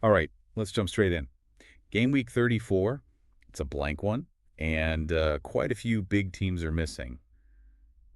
All right, let's jump straight in. Game week 34, it's a blank one, and quite a few big teams are missing.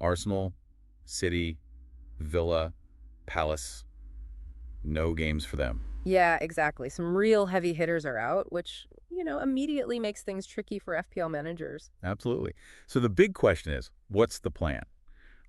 Arsenal, City, Villa, Palace, no games for them. Yeah, exactly. Some real heavy hitters are out, which, immediately makes things tricky for FPL managers. Absolutely. So the big question is, what's the plan?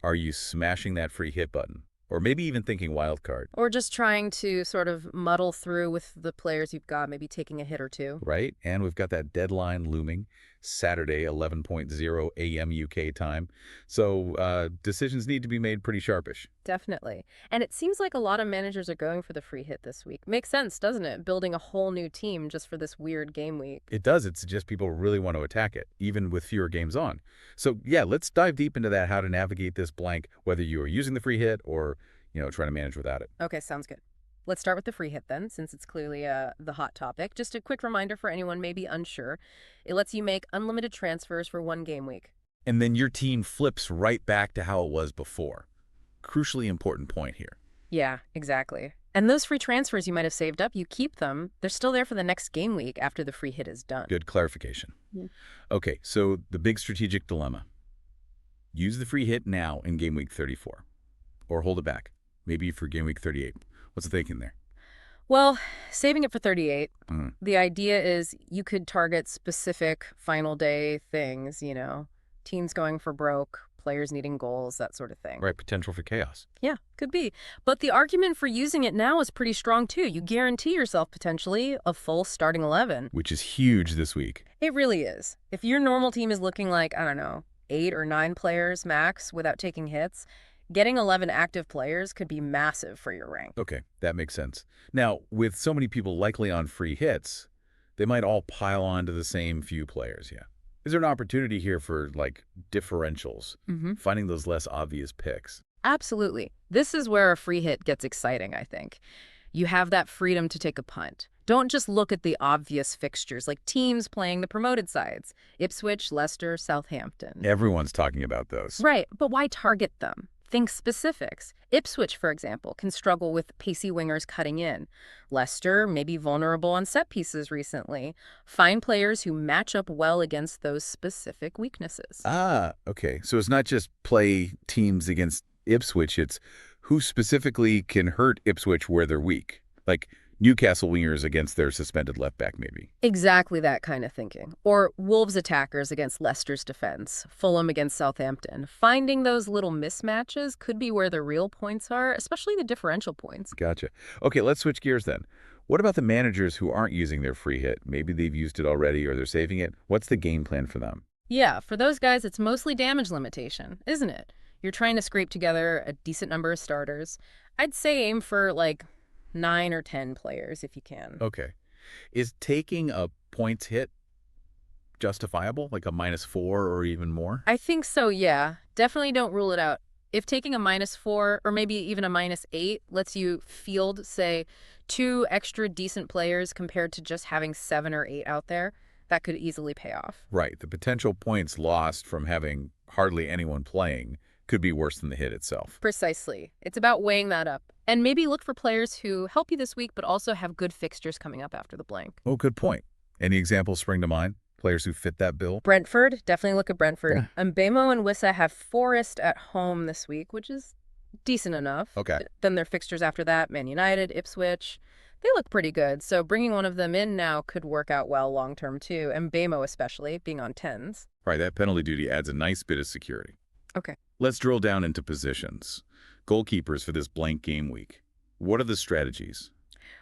Are you smashing that free hit button? Or maybe even thinking wild card, Or just trying to sort of muddle through with the players you've got, maybe taking a hit or two. right? And we've got that deadline looming, Saturday, 11:00 a.m. UK time. So decisions need to be made pretty sharpish. Definitely. And it seems like a lot of managers are going for the free hit this week. Makes sense, doesn't it? Building a whole new team just for this weird game week. It does. It suggests people really want to attack it, even with fewer games on. So yeah, let's dive deep into that, how to navigate this blank, whether you are using the free hit or, trying to manage without it. Okay, sounds good. Let's start with the free hit then, since it's clearly the hot topic. Just a quick reminder for anyone maybe unsure. It lets you make unlimited transfers for one game week. And then your team flips right back to how it was before. Crucially important point here. Yeah, exactly. And those free transfers you might have saved up, you keep them. They're still there for the next game week after the free hit is done. Good clarification. Yeah. Okay, so the big strategic dilemma. Use the free hit now in game week 34. Or hold it back, maybe for game week 38. What's the thinking there? Well, saving it for 38, Mm, the idea is you could target specific final day things, teams going for broke, players needing goals, that sort of thing. right, potential for chaos. Yeah, could be. But the argument for using it now is pretty strong too. You guarantee yourself potentially a full starting 11. Which is huge this week. It really is. If your normal team is looking like, I don't know, 8 or 9 players max without taking hits, getting 11 active players could be massive for your rank. Okay, that makes sense. Now, with so many people likely on free hits, they might all pile on to the same few players, yeah. Is there an opportunity here for, like, differentials, finding those less obvious picks? Absolutely. This is where a free hit gets exciting, I think. You have that freedom to take a punt. Don't just look at the obvious fixtures, like teams playing the promoted sides. Ipswich, Leicester, Southampton. Everyone's talking about those. Right, but why target them? Think specifics. Ipswich, for example, can struggle with pacey wingers cutting in. Leicester may be vulnerable on set pieces recently. Find players who match up well against those specific weaknesses. Ah, okay. So it's not just play teams against Ipswich, it's who specifically can hurt Ipswich where they're weak. Like Newcastle wingers against their suspended left back, maybe. Exactly that kind of thinking. Or Wolves attackers against Leicester's defense, Fulham against Southampton. Finding those little mismatches could be where the real points are, especially the differential points. Gotcha. Okay, let's switch gears then. What about the managers who aren't using their free hit? Maybe they've used it already or they're saving it. What's the game plan for them? Yeah, for those guys, it's mostly damage limitation, isn't it? You're trying to scrape together a decent number of starters. I'd say aim for like 9 or 10 players if you can. Okay. Is taking a points hit justifiable, like a -4 or even more? I think so, yeah. Definitely don't rule it out. If taking a -4 or maybe even a -8 lets you field, say, 2 extra decent players compared to just having 7 or 8 out there, that could easily pay off. Right. The potential points lost from having hardly anyone playing could be worse than the hit itself. Precisely. It's about weighing that up. And maybe look for players who help you this week but also have good fixtures coming up after the blank. Oh, good point. Any examples spring to mind? Players who fit that bill? Brentford, definitely look at Brentford. Yeah. Mbemo and Wissa have Forest at home this week, which is decent enough. Okay. Then their fixtures after that, Man United, Ipswich, they look pretty good. So bringing one of them in now could work out well long-term too. Mbemo especially, being on 10s. Right, that penalty duty adds a nice bit of security. Okay. Let's drill down into positions. Goalkeepers for this blank game week. What are the strategies?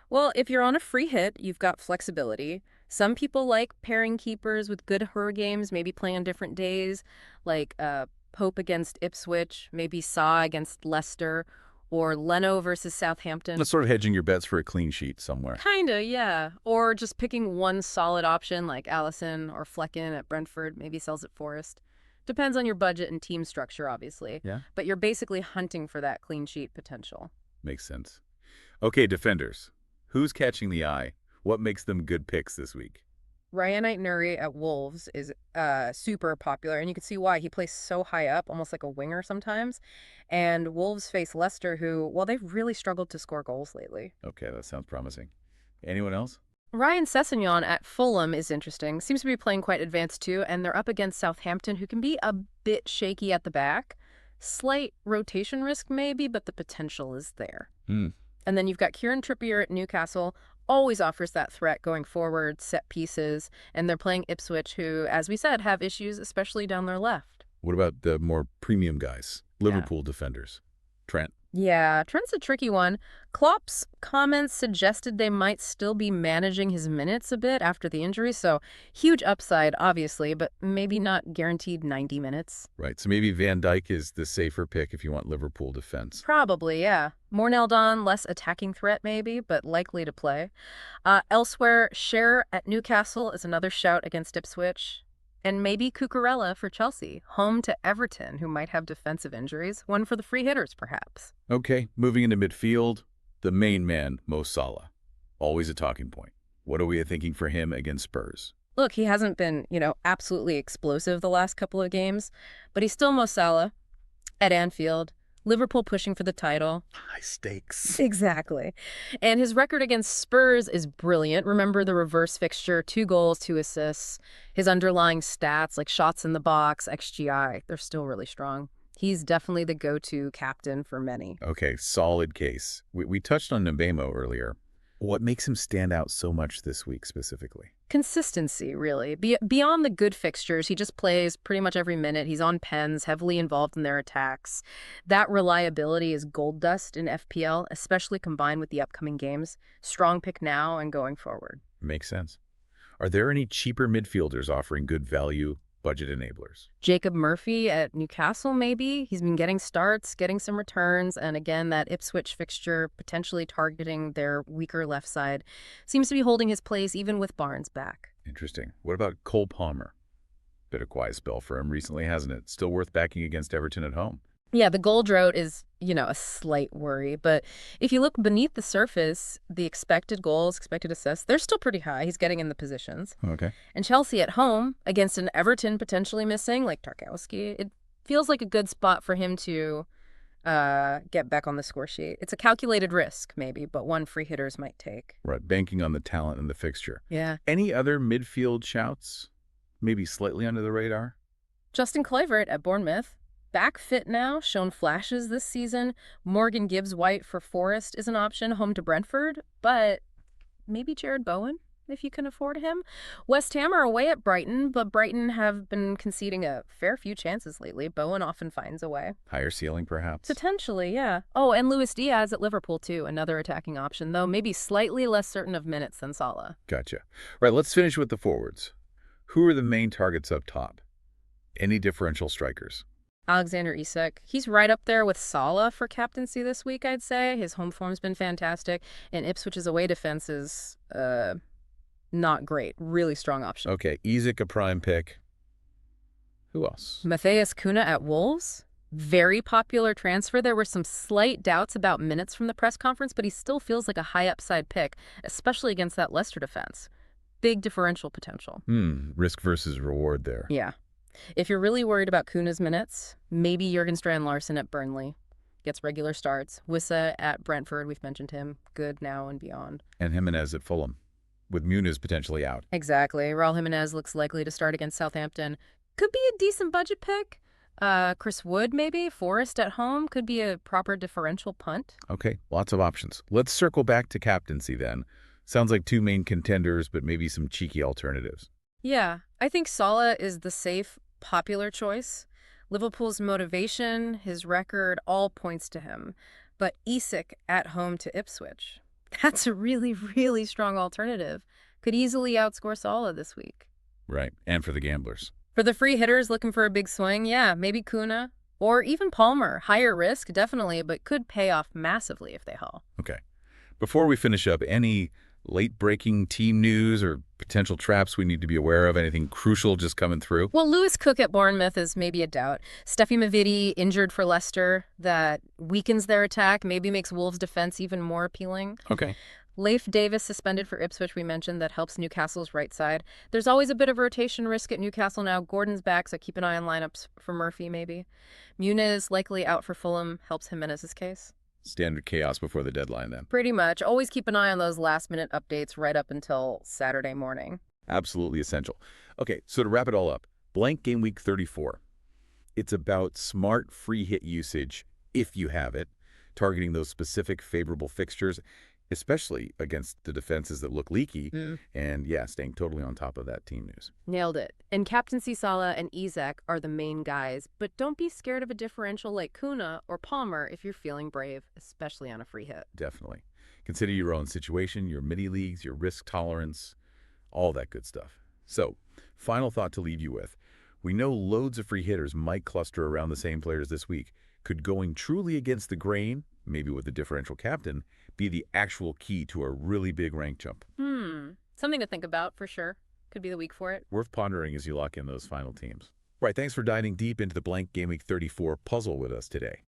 Well, if you're on a free hit, you've got flexibility. Some people like pairing keepers with good her games, maybe playing on different days, like Pope against Ipswich, maybe Saw against Leicester, or Leno versus Southampton. That's sort of hedging your bets for a clean sheet somewhere. Kinda, yeah. Or just picking one solid option like Allison or Flecken at Brentford, maybe sells at Forest. Depends on your budget and team structure, obviously. Yeah. But you're basically hunting for that clean sheet potential. Makes sense. Okay, defenders. Who's catching the eye? What makes them good picks this week? Ryanite Nuri at Wolves is super popular, and you can see why. He plays so high up, almost like a winger sometimes. And Wolves face Leicester, who, well, they've really struggled to score goals lately. Okay, that sounds promising. Anyone else? Ryan Sessegnon at Fulham is interesting. Seems to be playing quite advanced too, and they're up against Southampton, who can be a bit shaky at the back. Slight rotation risk maybe, but the potential is there. Hmm. And then you've got Kieran Trippier at Newcastle, always offers that threat going forward, set pieces, and they're playing Ipswich, who, as we said, have issues, especially down their left. What about the more premium guys? Yeah. Liverpool defenders. Trent. Yeah, Trent's a tricky one. Klopp's comments suggested they might still be managing his minutes a bit after the injury, so huge upside, obviously, but maybe not guaranteed 90 minutes. Right, so maybe Van Dijk is the safer pick if you want Liverpool defense. Probably, yeah. More nailed on, less attacking threat maybe, but likely to play. Elsewhere, Scherer at Newcastle is another shout against Ipswich. And maybe Cucurella for Chelsea, home to Everton, who might have defensive injuries. One for the free hitters, perhaps. Okay, moving into midfield, the main man, Mo Salah. Always a talking point. What are we thinking for him against Spurs? Look, he hasn't been, absolutely explosive the last couple of games, but he's still Mo Salah at Anfield. Liverpool pushing for the title. High stakes. Exactly. And his record against Spurs is brilliant. Remember the reverse fixture, 2 goals, 2 assists. His underlying stats, like shots in the box, XGI, they're still really strong. He's definitely the go-to captain for many. Okay, solid case. We touched on Mbemo earlier. What makes him stand out so much this week specifically? Consistency, really. Beyond the good fixtures, he just plays pretty much every minute. He's on pens, heavily involved in their attacks. That reliability is gold dust in FPL, especially combined with the upcoming games. Strong pick now and going forward. Makes sense. Are there any cheaper midfielders offering good value, budget enablers? Jacob Murphy at Newcastle, maybe. He's been getting starts, getting some returns, and again, that Ipswich fixture potentially targeting their weaker left side seems to be holding his place even with Barnes back. Interesting. What about Cole Palmer? Bit of quiet spell for him recently, hasn't it? Still worth backing against Everton at home. Yeah, the goal drought is, a slight worry. But if you look beneath the surface, the expected goals, expected assists, they're still pretty high. He's getting in the positions. Okay. And Chelsea at home, against an Everton potentially missing, like Tarkowski, it feels like a good spot for him to get back on the score sheet. It's a calculated risk, maybe, but one free hitters might take. Right, banking on the talent and the fixture. Yeah. Any other midfield shouts? Maybe slightly under the radar? Justin Kluivert at Bournemouth. Back fit now, shown flashes this season. Morgan Gibbs-White for Forest is an option, home to Brentford, but maybe Jared Bowen, if you can afford him. West Ham are away at Brighton, but Brighton have been conceding a fair few chances lately. Bowen often finds a way. Higher ceiling, perhaps? Potentially, yeah. Oh, and Luis Diaz at Liverpool, too, another attacking option, though maybe slightly less certain of minutes than Salah. Gotcha. Right, let's finish with the forwards. Who are the main targets up top? Any differential strikers? Alexander Isak, he's right up there with Salah for captaincy this week, I'd say. His home form's been fantastic, and Ipswich's away defense is not great. Really strong option. Okay, Isak a prime pick. Who else? Matheus Cunha at Wolves, very popular transfer. There were some slight doubts about minutes from the press conference, but he still feels like a high upside pick, especially against that Leicester defense. Big differential potential. Risk versus reward there. Yeah. If you're really worried about Kuna's minutes, maybe Jurgen Strand-Larsen at Burnley gets regular starts. Wissa at Brentford, we've mentioned him, good now and beyond. And Jimenez at Fulham, with Muniz potentially out. Exactly. Raul Jimenez looks likely to start against Southampton. Could be a decent budget pick. Chris Wood, maybe. Forest at home could be a proper differential punt. Okay, lots of options. Let's circle back to captaincy then. Sounds like 2 main contenders, but maybe some cheeky alternatives. Yeah, I think Salah is the safe, popular choice. Liverpool's motivation, his record, all points to him. But Isak at home to Ipswich, that's a really, really strong alternative. Could easily outscore Salah this week. Right, and for the gamblers. For the free hitters looking for a big swing, yeah, maybe Cunha. Or even Palmer. Higher risk, definitely, but could pay off massively if they haul. Okay. Before we finish up, any late-breaking team news or potential traps we need to be aware of? Anything crucial just coming through? Well, Lewis Cook at Bournemouth is maybe a doubt. Steffi Mavidi injured for Leicester. That weakens their attack, maybe makes Wolves' defense even more appealing. Okay. Leif Davis suspended for Ipswich, we mentioned. That helps Newcastle's right side. There's always a bit of rotation risk at Newcastle now. Gordon's back, so keep an eye on lineups for Murphy, maybe. Muniz likely out for Fulham, helps Jimenez's case. Standard chaos before the deadline then. Pretty much. Always keep an eye on those last-minute updates right up until Saturday morning. Absolutely essential. Okay, so to wrap it all up, Blank Game Week 34. It's about smart free hit usage, if you have it, targeting those specific favorable fixtures, especially against the defenses that look leaky, and yeah, staying totally on top of that team news. Nailed it. And Captaincy, Salah, and Isak are the main guys, but don't be scared of a differential like Kuna or Palmer if you're feeling brave, especially on a free hit. Definitely. Consider your own situation, your mini leagues, your risk tolerance, all that good stuff. So, final thought to leave you with. We know loads of free hitters might cluster around the same players this week. Could going truly against the grain, maybe with a differential captain, be the actual key to a really big rank jump? Something to think about for sure. Could be the week for it. Worth pondering as you lock in those final teams. Right, thanks for diving deep into the Blank Game Week 34 puzzle with us today.